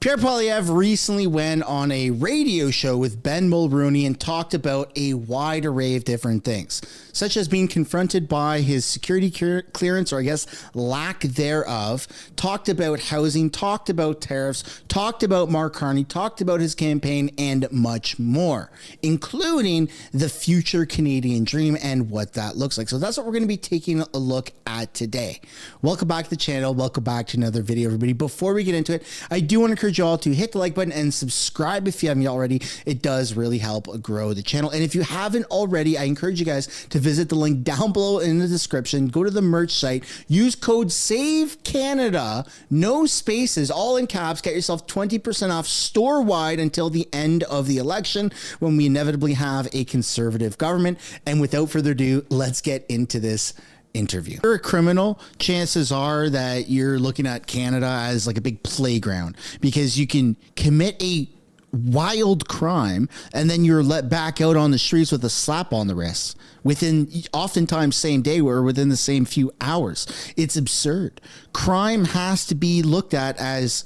Pierre Poilievre recently went on a radio show with Ben Mulroney and talked about a wide array of different things, such as being confronted by his security clearance, or I guess lack thereof, talked about housing, talked about tariffs, talked about Mark Carney, talked about his campaign, and much more, including the future Canadian dream and what that looks like. So that's what we're going to be taking a look at today. Welcome back to the channel. Welcome back to another video, everybody. Before we get into it, I do want to encourage you all to hit the like button and subscribe if you haven't already. It does really help grow the channel. And if you haven't already, I encourage you guys to visit the link down below in the description. Go to the merch site, use code SAVECANADA, no spaces, all in caps. Get yourself 20% off store-wide until the end of the election, when we inevitably have a conservative government. And without further ado, let's get into this interview. If you're a criminal, chances are that you're looking at Canada as like a big playground, because you can commit a wild crime and then you're let back out on the streets with a slap on the wrist within oftentimes same day or within the same few hours. It's absurd. Crime has to be looked at as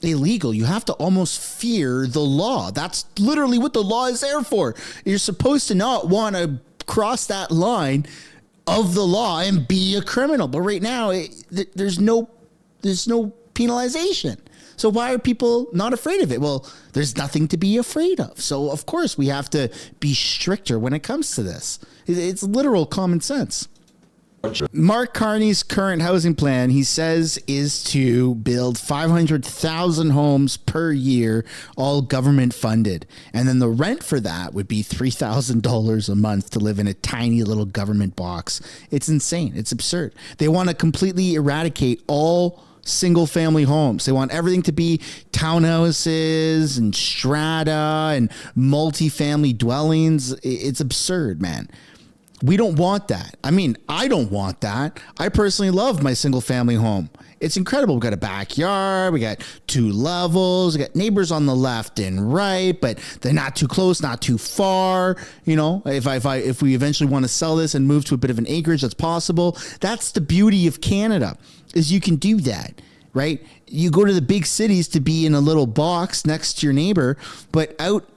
illegal. You have to almost fear the law. That's literally what the law is there for. You're supposed to not want to cross that line of the law and be a criminal. But right now, there's no penalization. So why are people not afraid of it? Well, there's nothing to be afraid of. So of course we have to be stricter when it comes to this. It's literal common sense. Mark Carney's current housing plan, he says, is to build 500,000 homes per year, all government funded. And then the rent for that would be $3,000 a month to live in a tiny little government box. It's insane. It's absurd. They want to completely eradicate all single family homes. They want everything to be townhouses and strata and multi-family dwellings. It's absurd, man. We don't want that. I mean, I don't want that. I personally love my single family home. It's incredible. We've got a backyard. We got 2 levels. We got neighbors on the left and right, but they're not too close, not too far. You know, if we eventually want to sell this and move to a bit of an acreage, that's possible. That's the beauty of Canada, is you can do that, right? You go to the big cities to be in a little box next to your neighbor, but out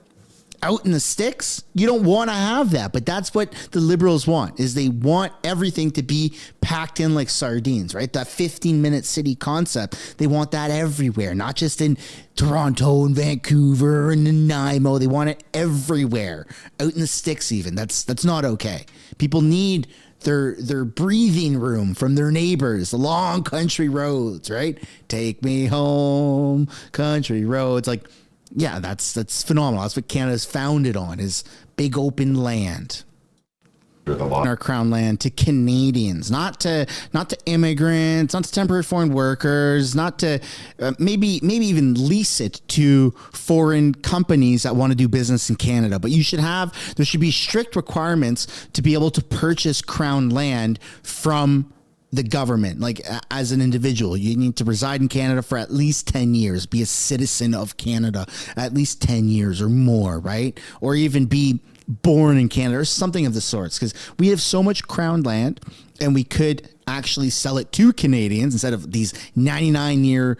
in the sticks, you don't want to have that. But that's what the Liberals want, is they want everything to be packed in like sardines, right? That 15-minute city concept. They want that everywhere, not just in Toronto and Vancouver and Nanaimo. They want it everywhere, out in the sticks even. That's not okay. People need their breathing room from their neighbors, the long country roads, right? Take me home, country roads. Like, yeah, that's phenomenal. That's what Canada's founded on, is big open land. Our crown land to Canadians, not to immigrants, not to temporary foreign workers, not to maybe even lease it to foreign companies that want to do business in Canada. But there should be strict requirements to be able to purchase crown land from the government. Like, as an individual, you need to reside in Canada for at least 10 years, be a citizen of Canada at least 10 years or more, right? Or even be born in Canada or something of the sorts, because we have so much crown land and we could actually sell it to Canadians instead of these 99-year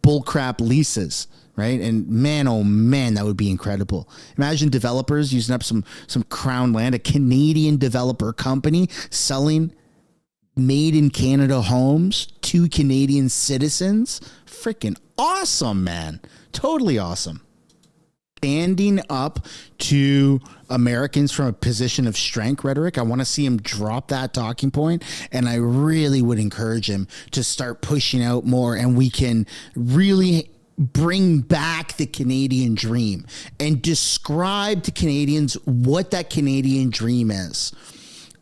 bullcrap leases, right? And man, oh man, that would be incredible. Imagine developers using up some crown land, a Canadian developer company selling made in Canada homes to Canadian citizens. Freaking awesome, man. Totally awesome. Standing up to Americans from a position of strength rhetoric. I want to see him drop that talking point, and I really would encourage him to start pushing out more, and we can really bring back the Canadian dream and describe to Canadians what that Canadian dream is.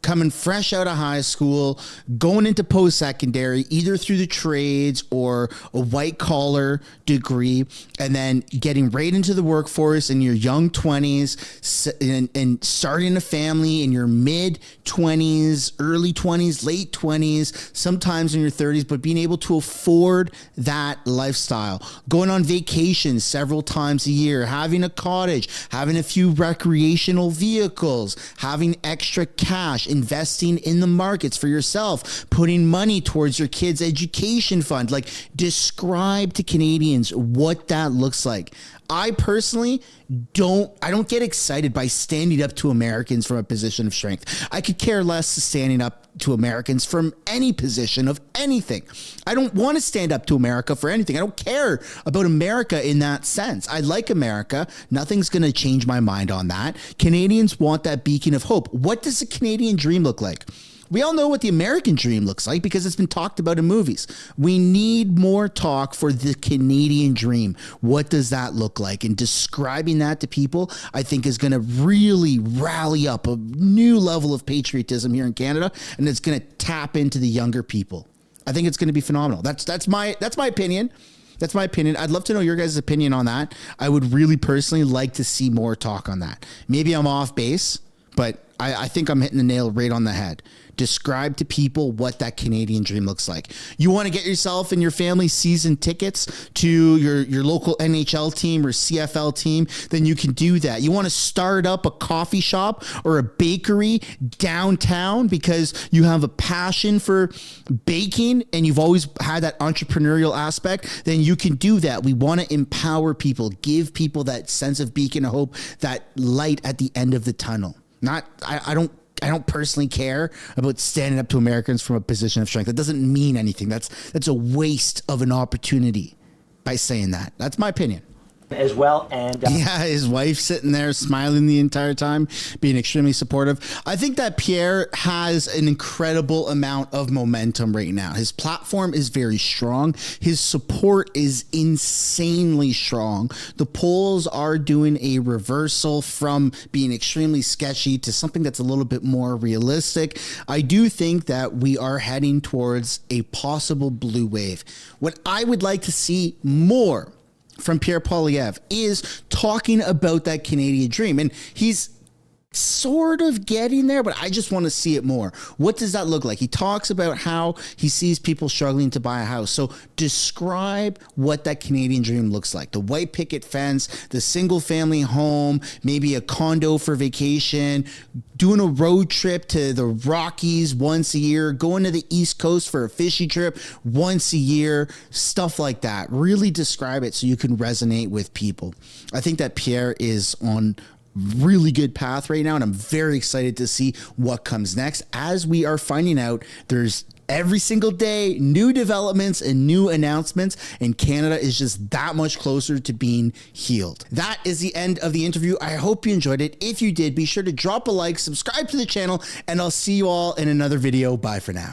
Coming fresh out of high school, going into post-secondary, either through the trades or a white-collar degree, and then getting right into the workforce in your young 20s and starting a family in your mid-20s, early 20s, late 20s, sometimes in your 30s, but being able to afford that lifestyle. Going on vacation several times a year, having a cottage, having a few recreational vehicles, having extra cash, investing in the markets for yourself, putting money towards your kids' education fund. Like, describe to Canadians what that looks like. I personally don't get excited by standing up to Americans from a position of strength. I could care less standing up to Americans from any position of anything. I don't want to stand up to America for anything. I don't care about America in that sense. I like America. Nothing's going to change my mind on that. Canadians want that beacon of hope. What does the Canadian dream look like? We all know what the American dream looks like because it's been talked about in movies. We need more talk for the Canadian dream. What does that look like? And describing that to people, I think, is going to really rally up a new level of patriotism here in Canada, and it's going to tap into the younger people. I think it's going to be phenomenal. That's my opinion. That's my opinion. I'd love to know your guys' opinion on that. I would really personally like to see more talk on that. Maybe I'm off base, but I think I'm hitting the nail right on the head. Describe to people what that Canadian dream looks like. You want to get yourself and your family season tickets to your local NHL team or CFL team, then you can do that. You want to start up a coffee shop or a bakery downtown because you have a passion for baking and you've always had that entrepreneurial aspect, then you can do that. We want to empower people, give people that sense of beacon of hope, that light at the end of the tunnel. I don't personally care about standing up to Americans from a position of strength. That doesn't mean anything. That's a waste of an opportunity by saying that. That's my opinion. As well, and yeah, his wife sitting there smiling the entire time, being extremely supportive. I think that Pierre has an incredible amount of momentum right now. His platform is very strong. His support is insanely strong. The polls are doing a reversal from being extremely sketchy to something that's a little bit more realistic. I do think that we are heading towards a possible blue wave. What I would like to see more from Pierre Poilievre is talking about that Canadian dream. And he's sort of getting there, but I just want to see it more. What does that look like? He talks about how he sees people struggling to buy a house. So describe what that Canadian dream looks like. The white picket fence, the single family home, maybe a condo for vacation, doing a road trip to the Rockies once a year, going to the East Coast for a fishing trip once a year, stuff like that. Really describe it so you can resonate with people. I think that Pierre is on really good path right now, and I'm very excited to see what comes next. As we are finding out, there's every single day new developments and new announcements, and Canada is just that much closer to being healed. That is the end of the interview. I hope you enjoyed it. If you did, be sure to drop a like, subscribe to the channel, and I'll see you all in another video. Bye for now.